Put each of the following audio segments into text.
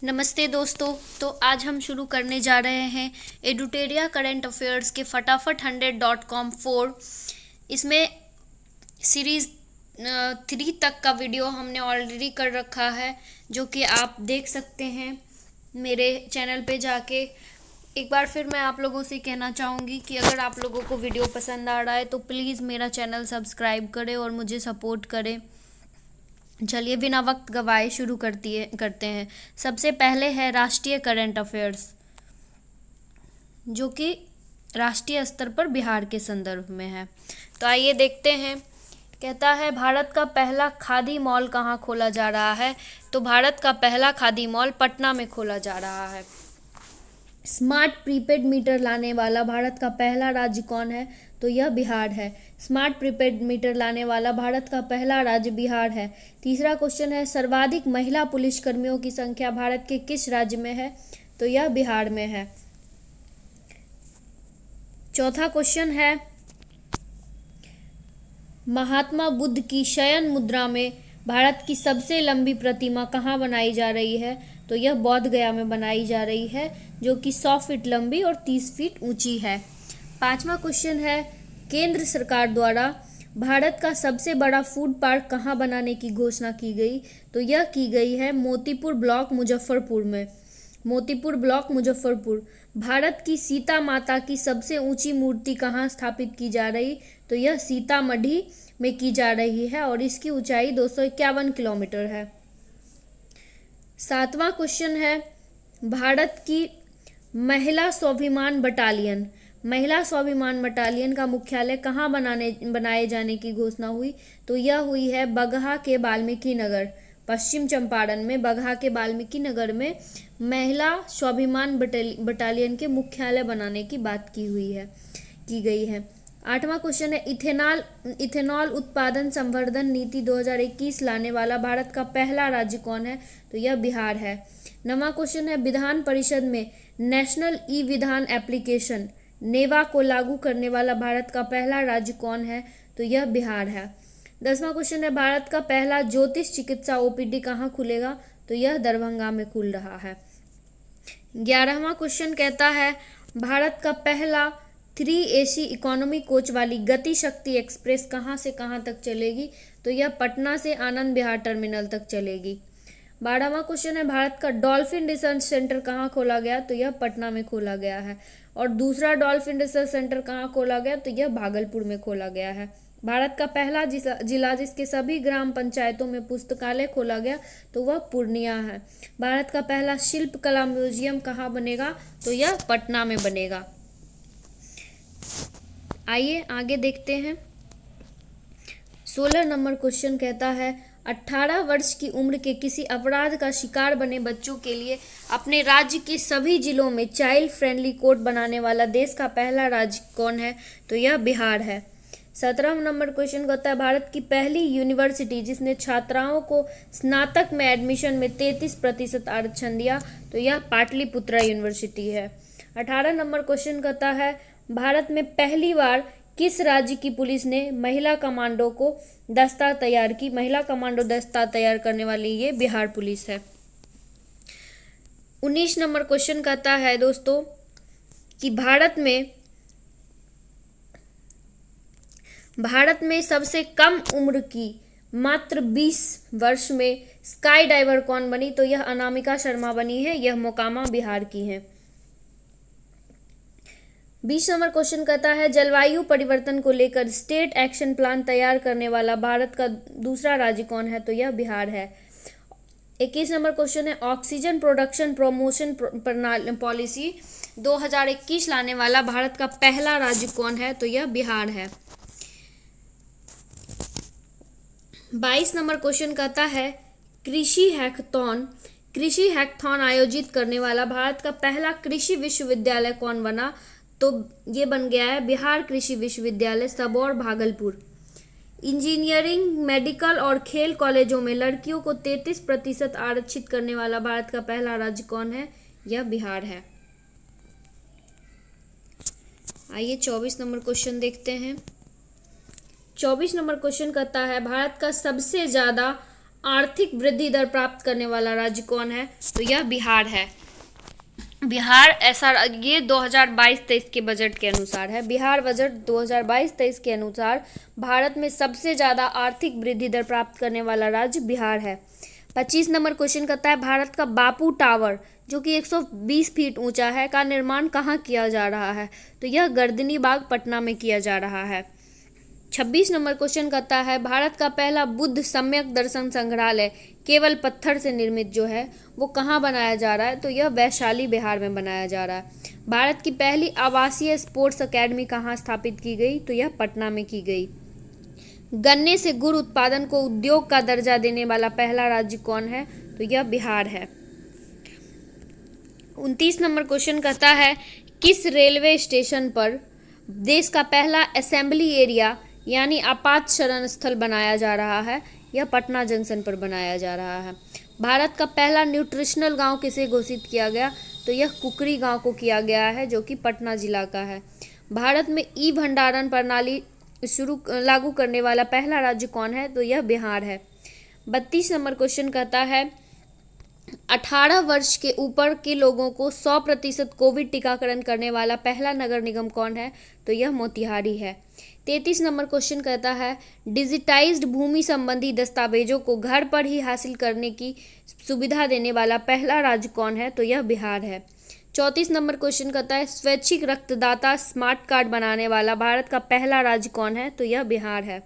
नमस्ते दोस्तों। तो आज हम शुरू करने जा रहे हैं एडुटेरिया करंट अफेयर्स के फटाफट 100.com 4। इसमें सीरीज़ 3 तक का वीडियो हमने ऑलरेडी कर रखा है, जो कि आप देख सकते हैं मेरे चैनल पे जाके। एक बार फिर मैं आप लोगों से कहना चाहूँगी कि अगर आप लोगों को वीडियो पसंद आ रहा है तो प्लीज़ मेरा चैनल सब्सक्राइब करें और मुझे सपोर्ट करें। चलिए बिना वक्त गवाए शुरू करते हैं। सबसे पहले है राष्ट्रीय करंट अफेयर्स, जो कि राष्ट्रीय स्तर पर बिहार के संदर्भ में है। तो आइए देखते हैं। कहता है भारत का पहला खादी मॉल कहाँ खोला जा रहा है। तो भारत का पहला खादी मॉल पटना में खोला जा रहा है। स्मार्ट प्रीपेड मीटर लाने वाला भारत का पहला राज्य कौन है। तो यह बिहार है। स्मार्ट प्रीपेड मीटर लाने वाला भारत का पहला राज्य बिहार है। तीसरा क्वेश्चन है सर्वाधिक महिला पुलिसकर्मियों की संख्या भारत के किस राज्य में है। तो यह बिहार में है। चौथा क्वेश्चन है महात्मा बुद्ध की शयन मुद्रा में भारत की सबसे लंबी प्रतिमा कहाँ बनाई जा रही है। तो यह बोध गया में बनाई जा रही है, जो कि 100 फीट लंबी और 30 फीट ऊंची है। पांचवा क्वेश्चन है केंद्र सरकार द्वारा भारत का सबसे बड़ा फूड पार्क कहाँ बनाने की घोषणा की गई। तो यह की गई है मोतीपुर ब्लॉक मुजफ्फरपुर में। मोतीपुर ब्लॉक मुजफ्फरपुर। भारत की सीता माता की सबसे ऊंची मूर्ति कहाँ स्थापित की जा रही। तो यह सीतामढ़ी में की जा रही है और इसकी ऊंचाई 251 किलोमीटर है। सातवां क्वेश्चन है भारत की महिला स्वाभिमान बटालियन का मुख्यालय कहाँ बनाए जाने की घोषणा हुई। तो यह हुई है बगहा के वाल्मीकि नगर, पश्चिम चंपारण में बगहा के वाल्मीकि नगर में महिला स्वाभिमान बटालियन के मुख्यालय बनाने की बात की गई है। आठवां क्वेश्चन है इथेनॉल उत्पादन संवर्धन नीति 2021 लाने वाला भारत का पहला राज्य कौन है। तो यह बिहार है। नवां क्वेश्चन है विधान परिषद में नेशनल ई विधान एप्लीकेशन नेवा को लागू करने वाला भारत का पहला राज्य कौन है। तो यह बिहार है। 10वां क्वेश्चन है भारत का पहला ज्योतिष चिकित्सा ओपीडी कहाँ खुलेगा। तो यह दरभंगा में खुल रहा है। 11वां क्वेश्चन कहता है भारत का पहला 3 AC इकोनॉमी कोच वाली गति शक्ति एक्सप्रेस कहाँ से कहाँ तक चलेगी। तो यह पटना से आनंद विहार टर्मिनल तक चलेगी। 12वां क्वेश्चन है भारत का डॉल्फिन रिसर्च सेंटर कहाँ खोला गया। तो यह पटना में खोला गया है। और दूसरा डॉल्फिन रिसर्च सेंटर कहाँ खोला गया। तो यह भागलपुर में खोला गया है। भारत का पहला जिला जिसके सभी ग्राम पंचायतों में पुस्तकालय खोला गया तो वह पूर्णिया है। भारत का पहला शिल्प कला म्यूजियम कहाँ बनेगा। तो यह पटना में बनेगा। आइए आगे देखते हैं। 16 नंबर क्वेश्चन कहता है 18 वर्ष की उम्र के किसी अपराध का शिकार बने बच्चों के लिए अपने राज्य के सभी जिलों में चाइल्ड फ्रेंडली कोर्ट बनाने वाला देश का पहला राज्य कौन है। तो यह बिहार है। 17 नंबर क्वेश्चन कहता है भारत की पहली यूनिवर्सिटी जिसने छात्राओं को स्नातक में एडमिशन में 33% आरक्षण दिया। तो यह पाटलिपुत्रा यूनिवर्सिटी है। 18 नंबर क्वेश्चन कहता है भारत में पहली बार किस राज्य की पुलिस ने महिला कमांडो दस्ता तैयार करने वाली ये बिहार पुलिस है। 19 नंबर क्वेश्चन कहता है दोस्तों कि भारत में सबसे कम उम्र की मात्र 20 वर्ष में स्काई डाइवर कौन बनी। तो यह अनामिका शर्मा बनी है। यह मोकामा बिहार की है। 20 नंबर क्वेश्चन कहता है जलवायु परिवर्तन को लेकर स्टेट एक्शन प्लान तैयार करने वाला भारत का दूसरा राज्य कौन है। तो यह बिहार है। 21 नंबर क्वेश्चन है ऑक्सीजन प्रोडक्शन प्रमोशन पॉलिसी 2021 लाने वाला भारत का पहला राज्य कौन है। तो यह बिहार है। 22 नंबर क्वेश्चन कहता है कृषि हैकथॉन आयोजित करने वाला भारत का पहला कृषि विश्वविद्यालय कौन बना। तो ये बन गया है बिहार कृषि विश्वविद्यालय सबौर भागलपुर। इंजीनियरिंग मेडिकल और खेल कॉलेजों में लड़कियों को 33% आरक्षित करने वाला भारत का पहला राज्य कौन है। यह बिहार है। आइए 24 नंबर क्वेश्चन देखते हैं। 24 नंबर क्वेश्चन कहता है भारत का सबसे ज्यादा आर्थिक वृद्धि दर प्राप्त करने वाला राज्य कौन है? तो यह बिहार है। बिहार ऐसा, ये 2022-23 के बजट के अनुसार है। बिहार बजट 2022-23 के अनुसार भारत में सबसे ज़्यादा आर्थिक वृद्धि दर प्राप्त करने वाला राज्य बिहार है। 25 नंबर क्वेश्चन करता है, भारत का बापू टावर जो कि 120 फीट ऊंचा है का निर्माण कहाँ किया जा रहा है? तो यह गर्दनी बाग पटना में किया जा रहा है। 26 नंबर क्वेश्चन करता है, भारत का पहला बुद्ध सम्यक दर्शन संग्रहालय केवल पत्थर से निर्मित जो है वो कहाँ बनाया जा रहा है? तो यह वैशाली बिहार में बनाया जा रहा है। भारत की पहली आवासीय स्पोर्ट्स अकेडमी कहाँ स्थापित की गई? तो यह पटना में की गई। गन्ने से गुड़ उत्पादन को उद्योग का दर्जा देने वाला पहला राज्य कौन है? तो यह बिहार है। 29 नंबर क्वेश्चन कहता है, किस रेलवे स्टेशन पर देश का पहला असेंबली एरिया यानी आपात शरण स्थल बनाया जा रहा है? यह पटना जंक्शन पर बनाया जा रहा है। भारत का पहला न्यूट्रिशनल गांव किसे घोषित किया गया? तो यह कुकरी गांव को किया गया है जो कि पटना जिला का है। भारत में ई भंडारण प्रणाली लागू करने वाला पहला राज्य कौन है? तो यह बिहार है। 32 नंबर क्वेश्चन कहता है, 18 वर्ष के ऊपर के लोगों को 100% कोविड टीकाकरण करने वाला पहला नगर निगम कौन है? तो यह मोतिहारी है। 33 नंबर क्वेश्चन कहता है, डिजिटाइज्ड भूमि संबंधी दस्तावेजों को घर पर ही हासिल करने की सुविधा देने वाला पहला राज्य कौन है? तो यह बिहार है। 34 नंबर क्वेश्चन कहता है, स्वैच्छिक रक्तदाता स्मार्ट कार्ड बनाने वाला भारत का पहला राज्य कौन है? तो यह बिहार है।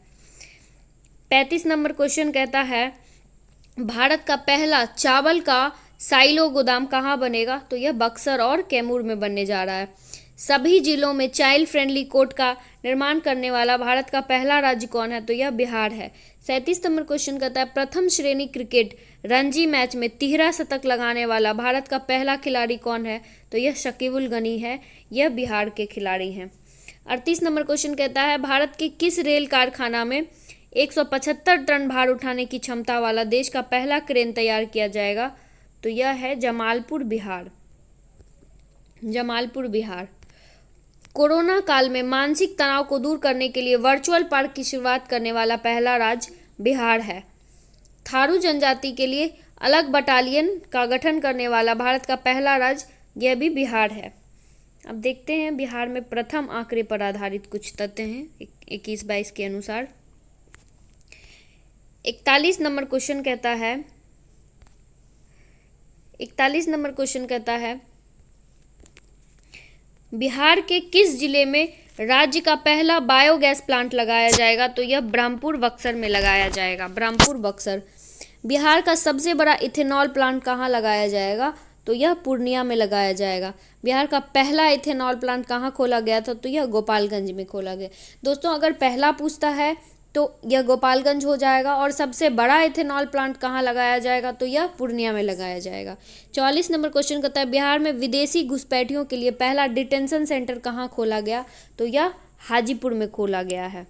35 नंबर क्वेश्चन कहता है, भारत का पहला चावल का साइलो गोदाम कहाँ बनेगा? तो यह बक्सर और कैमूर में बनने जा रहा है। सभी जिलों में चाइल्ड फ्रेंडली कोर्ट का निर्माण करने वाला भारत का पहला राज्य कौन है? तो यह बिहार है। 37 नंबर क्वेश्चन कहता है, प्रथम श्रेणी क्रिकेट रणजी मैच में 13 शतक लगाने वाला भारत का पहला खिलाड़ी कौन है? तो यह शकीबुल गनी है। यह बिहार के खिलाड़ी हैं। 38 नंबर क्वेश्चन कहता है, भारत के किस रेल कारखाना में 175 टन भार उठाने की क्षमता वाला देश का पहला क्रेन तैयार किया जाएगा? तो यह है जमालपुर बिहार। जमालपुर बिहार। कोरोना काल में मानसिक तनाव को दूर करने के लिए वर्चुअल पार्क की शुरुआत करने वाला पहला राज्य बिहार है। थारू जनजाति के लिए अलग बटालियन का गठन करने वाला भारत का पहला राज्य यह भी बिहार है। अब देखते हैं बिहार में प्रथम आंकड़े पर आधारित कुछ तथ्य हैं 21-22 के अनुसार। 41 नंबर क्वेश्चन कहता है, 41 नंबर क्वेश्चन कहता है, बिहार के किस जिले में राज्य का पहला बायोगैस प्लांट लगाया जाएगा? तो यह ब्रह्मपुर बक्सर में लगाया जाएगा। ब्रह्मपुर बक्सर। बिहार का सबसे बड़ा इथेनॉल प्लांट कहाँ लगाया जाएगा? तो यह पूर्णिया में लगाया जाएगा। बिहार का पहला इथेनॉल प्लांट कहाँ खोला गया था? तो यह गोपालगंज में खोला गया। दोस्तों अगर पहला पूछता है तो यह गोपालगंज हो जाएगा, और सबसे बड़ा इथेनॉल प्लांट कहाँ लगाया जाएगा? तो यह पूर्णिया में लगाया जाएगा। 44 नंबर क्वेश्चन कहता है, बिहार में विदेशी घुसपैठियों के लिए पहला डिटेंशन सेंटर कहाँ खोला गया? तो यह हाजीपुर में खोला गया है।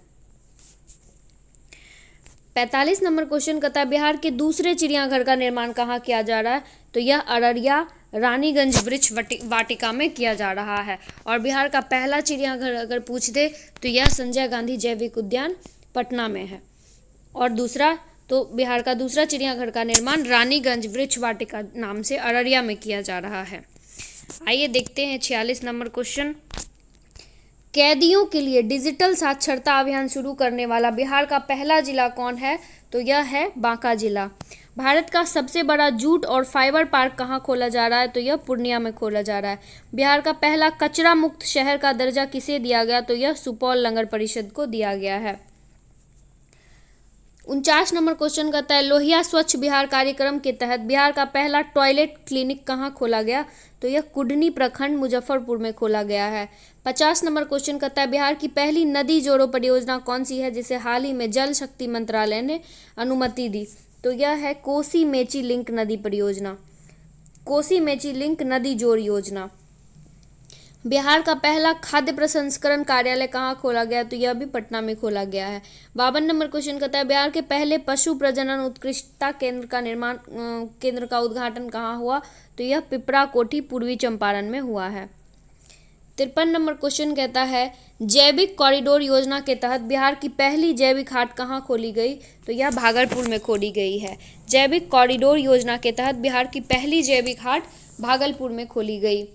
45 नंबर क्वेश्चन कहता है, बिहार के दूसरे चिड़ियाघर का निर्माण कहाँ किया जा रहा है? तो यह अररिया रानीगंज वृक्ष वाटिका में किया जा रहा है। और बिहार का पहला चिड़ियाघर अगर पूछ दे तो यह संजय गांधी जैविक उद्यान पटना में है। और दूसरा तो बिहार का दूसरा चिड़ियाघर का निर्माण रानीगंज वृक्ष वाटिका नाम से अररिया में किया जा रहा है। आइए देखते हैं 46 नंबर क्वेश्चन। कैदियों के लिए डिजिटल साक्षरता अभियान शुरू करने वाला बिहार का पहला जिला कौन है? तो यह है बांका जिला। भारत का सबसे बड़ा जूट और फाइबर पार्क कहाँ खोला जा रहा है? तो यह पूर्णिया में खोला जा रहा है। बिहार का पहला कचरा मुक्त शहर का दर्जा किसे दिया गया? तो यह सुपौल नगर परिषद को दिया गया है। 49 नंबर क्वेश्चन कहता है, लोहिया स्वच्छ बिहार कार्यक्रम के तहत बिहार का पहला टॉयलेट क्लिनिक कहाँ खोला गया? तो यह कुढ़नी प्रखंड मुजफ्फरपुर में खोला गया है। 50 नंबर क्वेश्चन कहता है, बिहार की पहली नदी जोड़ो परियोजना कौन सी है जिसे हाल ही में जल शक्ति मंत्रालय ने अनुमति दी? तो यह है कोसी मेची लिंक नदी परियोजना। कोसी मेची लिंक नदी जोड़ योजना। बिहार का पहला खाद्य प्रसंस्करण कार्यालय कहाँ खोला गया? तो यह भी पटना में खोला गया है। 52 नंबर क्वेश्चन कहता है, बिहार के पहले पशु प्रजनन उत्कृष्टता केंद्र का उद्घाटन कहाँ हुआ? तो यह पिपरा कोठी पूर्वी चंपारण में हुआ है। 53 नंबर क्वेश्चन कहता है जैविक कॉरिडोर योजना के तहत बिहार की पहली जैविक हाट कहाँ खोली गई? तो यह भागलपुर में खोली गई है। जैविक कॉरिडोर योजना के तहत बिहार की पहली जैविक हाट भागलपुर में खोली गई।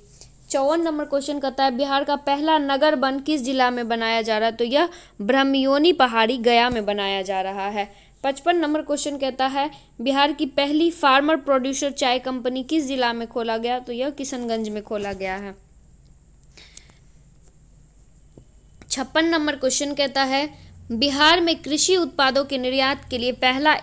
54 नंबर क्वेश्चन कहता है बिहार का पहला नगर वन किस जिला में बनाया जा रहा है? तो यह ब्रह्मयोनी पहाड़ी गया में बनाया जा रहा है। 55 नंबर क्वेश्चन कहता है बिहार की पहली फार्मर प्रोड्यूसर चाय कंपनी किस जिला में खोला गया? तो यह किशनगंज में खोला गया है। 56 नंबर क्वेश्चन कहता है बिहार में कृषि उत्पादों के निर्यात के लिए पहला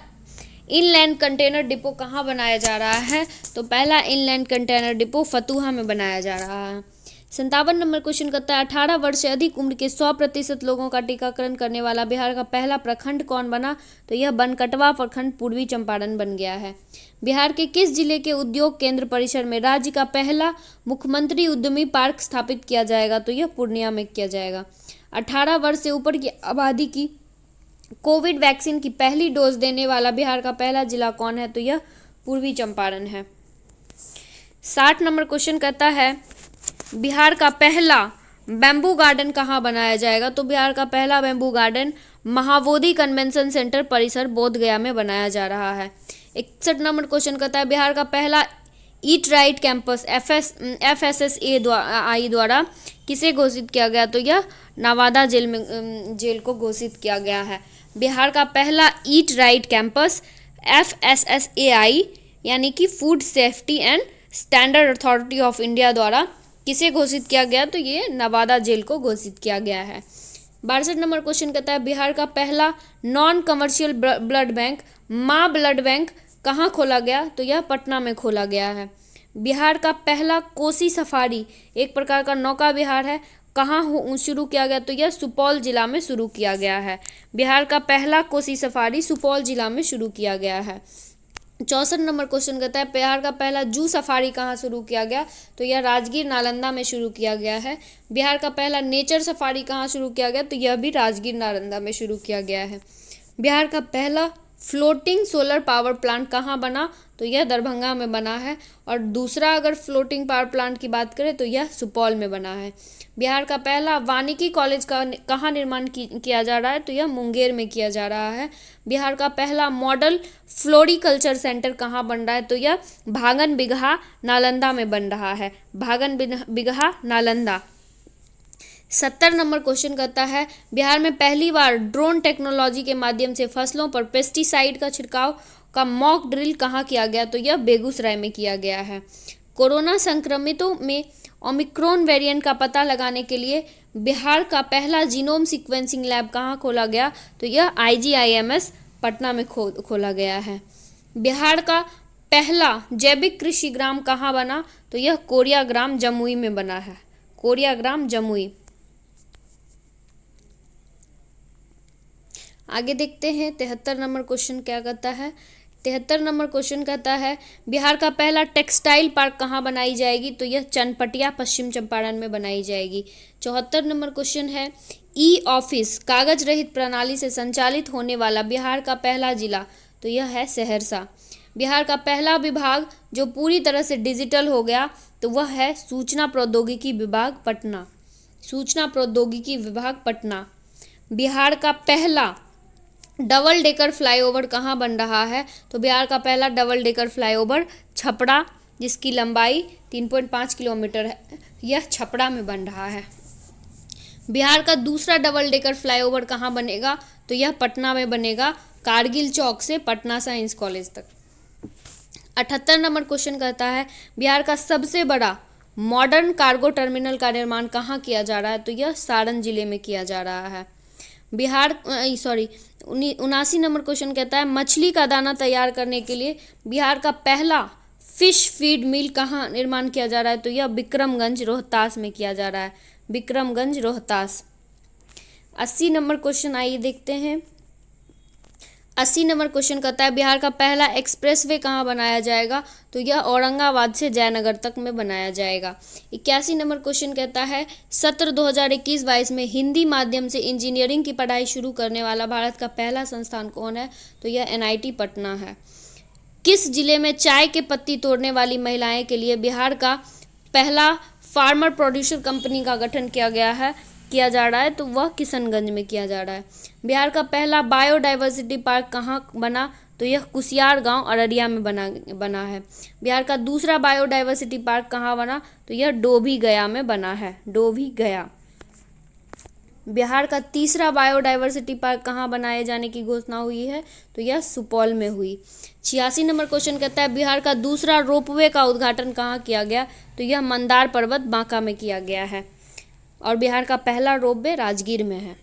इनलैंड कंटेनर डिपो कहाँ बनाया जा रहा है? तो पहला इनलैंड कंटेनर डिपो फतुहा में बनाया जा रहा है। 57 नंबर क्वेश्चन कहता है 18 वर्ष से अधिक उम्र के 100% लोगों का टीकाकरण करने वाला बिहार का पहला प्रखंड कौन बना? तो यह बनकटवा प्रखंड पूर्वी चंपारण बन गया है। बिहार के किस जिले के उद्योग केंद्र परिसर में राज्य का पहला मुख्यमंत्री उद्यमी पार्क स्थापित किया जाएगा? तो यह पूर्णिया में किया जाएगा। 18 वर्ष से ऊपर की आबादी की कोविड वैक्सीन की पहली डोज देने वाला बिहार का पहला जिला कौन है? तो यह पूर्वी चंपारण है। 60 नंबर क्वेश्चन कहता है बिहार का पहला बैम्बू गार्डन कहाँ बनाया जाएगा? तो बिहार का पहला bamboo garden Mahabodhi convention centre परिसर बोधगया में बनाया जा रहा है। 61 नंबर क्वेश्चन कहता है बिहार का पहला ईट राइट कैंपस FSSAI द्वारा किसे घोषित किया गया? तो यह नवादा जेल को घोषित किया गया है। बिहार का पहला ईट राइट कैंपस FSSAI यानी कि food safety and standard authority of India द्वारा किसे घोषित किया गया? तो ये नवादा जेल को घोषित किया गया है। 62 नंबर क्वेश्चन कहता है बिहार का पहला नॉन कमर्शियल ब्लड बैंक माँ ब्लड बैंक कहाँ खोला गया? तो यह पटना में खोला गया है। बिहार का पहला कोसी सफारी एक प्रकार का नौका विहार है, कहाँ शुरू किया गया? तो यह सुपौल जिला में शुरू किया गया है। बिहार का पहला कोसी सफारी सुपौल जिला में शुरू किया गया है। 64 नंबर क्वेश्चन कहता है बिहार का पहला जू सफारी कहाँ शुरू किया गया? तो यह राजगीर नालंदा में शुरू किया गया है। बिहार का पहला नेचर सफारी कहाँ शुरू किया गया? तो यह भी राजगीर नालंदा में शुरू किया गया है। बिहार का पहला फ्लोटिंग सोलर पावर प्लांट कहाँ बना? तो यह दरभंगा में बना है। और दूसरा अगर फ्लोटिंग पावर प्लांट की बात करें तो यह सुपौल में बना है। बिहार का पहला वानिकी कॉलेज का कहाँ निर्माण किया जा रहा है? तो यह मुंगेर में किया जा रहा है। बिहार का पहला मॉडल फ्लोरिकल्चर सेंटर कहाँ बन रहा है? तो यह भागन बिगहा नालंदा में बन रहा है। भागन बिगहा नालंदा। 70 नंबर क्वेश्चन कहता है बिहार में पहली बार ड्रोन टेक्नोलॉजी के माध्यम से फसलों पर पेस्टिसाइड का छिड़काव का मॉक ड्रिल कहाँ किया गया? तो यह बेगूसराय में किया गया है। कोरोना संक्रमितों में ओमिक्रॉन वेरिएंट का पता लगाने के लिए बिहार का पहला जीनोम सीक्वेंसिंग लैब कहाँ खोला गया? तो यह IGIMS पटना में खोला गया है। बिहार का पहला जैविक कृषि ग्राम कहाँ बना? तो यह कोरिया ग्राम जमुई में बना है। कोरिया ग्राम जमुई। आगे देखते हैं 73 नंबर क्वेश्चन क्या कहता है। 73 नंबर क्वेश्चन कहता है बिहार का पहला टेक्सटाइल पार्क कहाँ बनाई जाएगी? तो यह चनपटिया पश्चिम चंपारण में बनाई जाएगी। 74 नंबर क्वेश्चन है ऑफिस कागज रहित प्रणाली से संचालित होने वाला बिहार का पहला जिला? तो यह है सहरसा। बिहार का पहला विभाग जो पूरी तरह से डिजिटल हो गया तो वह है सूचना प्रौद्योगिकी विभाग पटना। सूचना प्रौद्योगिकी विभाग पटना। बिहार का पहला डबल डेकर फ्लाईओवर कहाँ बन रहा है? तो बिहार का पहला डबल डेकर फ्लाईओवर छपरा, जिसकी लंबाई 3.5 किलोमीटर है, यह छपरा में बन रहा है। बिहार का दूसरा डबल डेकर फ्लाईओवर कहाँ बनेगा? तो यह पटना में बनेगा, कारगिल चौक से पटना साइंस कॉलेज तक। 78 नंबर क्वेश्चन कहता है बिहार का सबसे बड़ा मॉडर्न कार्गो टर्मिनल का निर्माण कहाँ किया जा रहा है? तो यह सारण जिले में किया जा रहा है। 79 नंबर क्वेश्चन कहता है मछली का दाना तैयार करने के लिए बिहार का पहला फिश फीड मिल कहाँ निर्माण किया जा रहा है? तो यह विक्रमगंज रोहतास में किया जा रहा है। विक्रमगंज रोहतास। 80 नंबर क्वेश्चन आइए देखते हैं। 80 नंबर क्वेश्चन कहता है बिहार का पहला एक्सप्रेसवे कहाँ बनाया जाएगा? तो यह औरंगाबाद से जयनगर तक में बनाया जाएगा। 81 नंबर क्वेश्चन कहता है सत्र 2021-22 में हिंदी माध्यम से इंजीनियरिंग की पढ़ाई शुरू करने वाला भारत का पहला संस्थान कौन है? तो यह NIT पटना है। किस जिले में चाय के पत्ती तोड़ने वाली महिलाएं के लिए बिहार का पहला फार्मर प्रोड्यूसर कंपनी का गठन किया जा रहा है, तो वह किशनगंज में किया जा रहा है। बिहार का पहला बायोडाइवर्सिटी पार्क कहाँ बना, तो यह कुसियार गांव अररिया में बना है। बिहार का दूसरा बायोडाइवर्सिटी पार्क कहाँ बना, तो यह डोभी गया में बना है, डोभी गया। बिहार का तीसरा बायोडाइवर्सिटी पार्क कहाँ बनाए जाने की घोषणा हुई है, तो यह सुपौल में हुई। 86 नंबर क्वेश्चन कहता है बिहार का दूसरा रोपवे का उद्घाटन कहाँ किया गया, तो यह मंदार पर्वत बांका में किया गया है। और बिहार का पहला रोपवे राजगीर में है।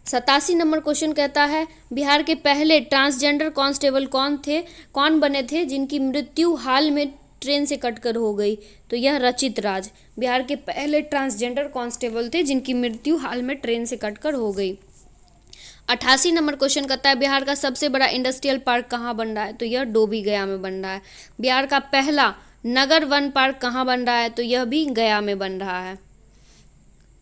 87 नंबर क्वेश्चन कहता है बिहार के पहले ट्रांसजेंडर कांस्टेबल कौन बने थे जिनकी मृत्यु हाल में ट्रेन से कटकर हो गई, तो यह रचित राज। बिहार के पहले ट्रांसजेंडर कांस्टेबल थे जिनकी मृत्यु हाल में ट्रेन से कटकर हो गई। 88 नंबर क्वेश्चन कहता है बिहार का सबसे बड़ा इंडस्ट्रियल पार्क कहाँ बन रहा है, तो यह डोभी गया में बन रहा है। बिहार का पहला नगर वन पार्क कहाँ बन रहा है, तो यह भी गया में बन रहा है।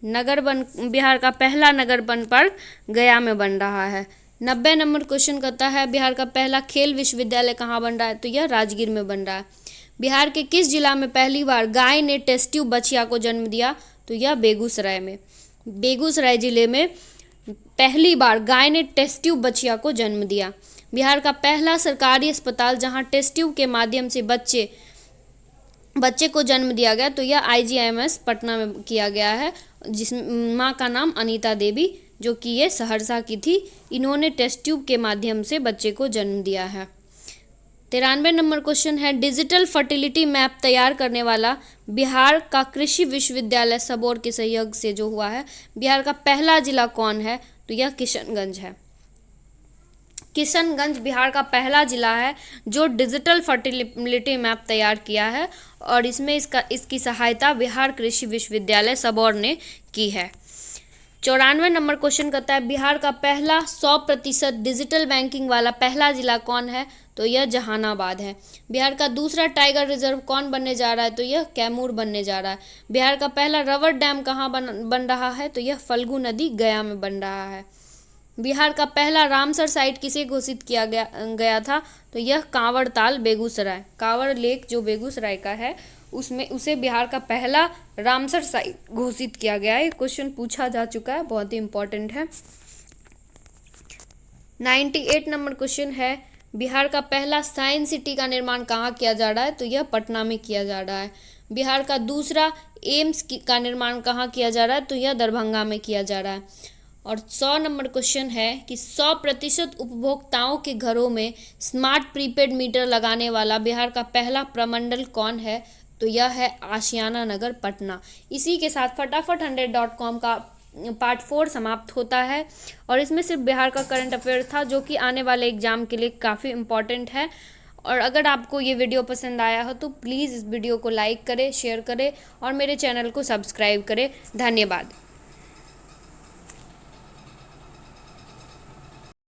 बिहार का पहला नगर वन पार्क गया में बन रहा है। 90 नंबर क्वेश्चन कहता है बिहार का पहला खेल विश्वविद्यालय कहाँ बन रहा है, तो यह राजगीर में बन रहा है। बिहार के किस जिला में पहली बार गाय ने टेस्ट ट्यूब बछिया को जन्म दिया, तो यह बेगूसराय में। बेगूसराय जिले में पहली बार गाय ने टेस्ट ट्यूब बछिया को जन्म दिया। बिहार का पहला सरकारी अस्पताल जहां टेस्ट ट्यूब के माध्यम से बच्चे को जन्म दिया गया, तो यह IGIMS पटना में किया गया है, जिस माँ का नाम अनीता देवी, जो कि ये सहरसा की थी। इन्होंने टेस्ट ट्यूब के माध्यम से बच्चे को जन्म दिया है। 93 नंबर क्वेश्चन है डिजिटल फर्टिलिटी मैप तैयार करने वाला बिहार का कृषि विश्वविद्यालय सबौर के सहयोग से जो हुआ है, बिहार का पहला जिला कौन है, तो यह किशनगंज है। किशनगंज बिहार का पहला जिला है जो डिजिटल फर्टिलिटी मैप तैयार किया है, और इसमें इसकी सहायता बिहार कृषि विश्वविद्यालय सबौर ने की है। 94 नंबर क्वेश्चन कहता है बिहार का पहला 100% डिजिटल बैंकिंग वाला पहला जिला कौन है, तो यह जहानाबाद है। बिहार का दूसरा टाइगर रिजर्व कौन बनने जा रहा है, तो यह कैमूर बनने जा रहा है। बिहार का पहला रबर डैम कहाँ बन रहा है, तो यह फल्गु नदी गया में बन रहा है। बिहार का पहला रामसर साइट किसे घोषित किया गया था, तो यह कांवड़ ताल बेगूसराय, कांवड़ लेक जो बेगूसराय का है उसे बिहार का पहला रामसर साइट घोषित किया गया है। क्वेश्चन पूछा जा चुका है, बहुत ही इंपॉर्टेंट है। 98 नंबर क्वेश्चन है बिहार का पहला साइंस सिटी का निर्माण कहाँ किया जा रहा है, तो यह पटना में किया जा रहा है। बिहार का दूसरा एम्स का निर्माण कहाँ किया जा रहा है, तो यह दरभंगा में किया जा रहा है। और 100 नंबर क्वेश्चन है कि 100% उपभोक्ताओं के घरों में स्मार्ट प्रीपेड मीटर लगाने वाला बिहार का पहला प्रमंडल कौन है, तो यह है आशियाना नगर पटना। इसी के साथ फटाफट 100.com का पार्ट 4 समाप्त होता है, और इसमें सिर्फ बिहार का करंट अफेयर था जो कि आने वाले एग्जाम के लिए काफ़ी इम्पॉर्टेंट है। और अगर आपको ये वीडियो पसंद आया हो तो प्लीज़ इस वीडियो को लाइक करें, शेयर करें और मेरे चैनल को सब्सक्राइब करें। धन्यवाद।